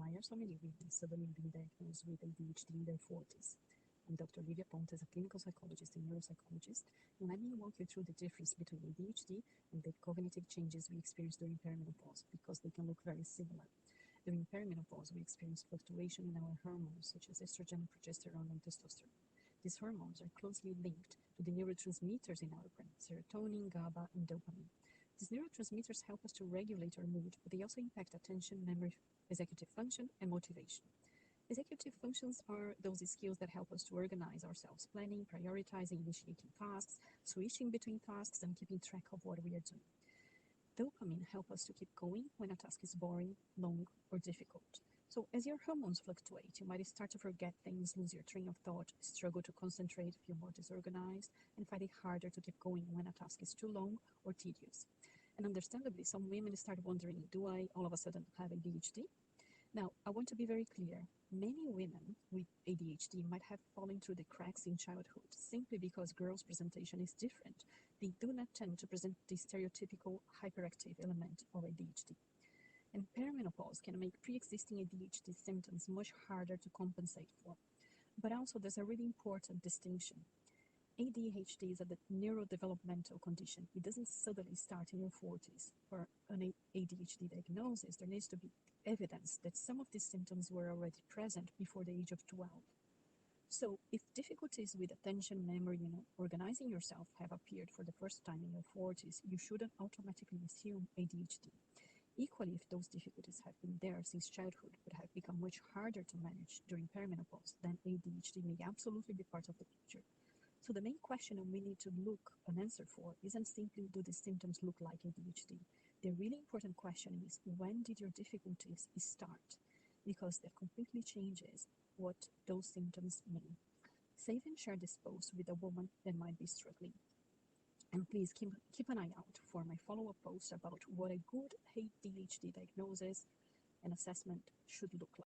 why are so many women suddenly being diagnosed with ADHD in their 40s? I'm Dr. Livia Pontes, a clinical psychologist and neuropsychologist, and let me walk you through the difference between ADHD and the cognitive changes we experience during perimenopause, because they can look very similar. During perimenopause, we experience fluctuation in our hormones such as estrogen, progesterone, and testosterone. These hormones are closely linked to the neurotransmitters in our brain, serotonin, GABA, and dopamine. These neurotransmitters help us to regulate our mood, but they also impact attention, memory, executive function, and motivation. Executive functions are those skills that help us to organize ourselves, planning, prioritizing, initiating tasks, switching between tasks, and keeping track of what we are doing. Dopamine helps us to keep going when a task is boring, long, or difficult. So as your hormones fluctuate, you might start to forget things, lose your train of thought, struggle to concentrate, feel more disorganized, and find it harder to keep going when a task is too long or tedious. And understandably, some women start wondering, do I all of a sudden have ADHD? Now, I want to be very clear. Many women with ADHD might have fallen through the cracks in childhood simply because girls' presentation is different. They do not tend to present the stereotypical hyperactive element of ADHD. And perimenopause can make pre-existing ADHD symptoms much harder to compensate for. But also, there's a really important distinction. ADHD is a neurodevelopmental condition. It doesn't suddenly start in your 40s. For an ADHD diagnosis, there needs to be evidence that some of these symptoms were already present before the age of 12. So if difficulties with attention, memory, organizing yourself have appeared for the first time in your 40s, you shouldn't automatically assume ADHD. Equally, if those difficulties have been there since childhood but have become much harder to manage during perimenopause, then ADHD may absolutely be part of the picture. So the main question we need to look an answer for isn't simply, do the symptoms look like ADHD? The really important question is, when did your difficulties start? Because that completely changes what those symptoms mean. Save and share this post with a woman that might be struggling. And please keep an eye out for my follow-up post about what a good ADHD diagnosis and assessment should look like.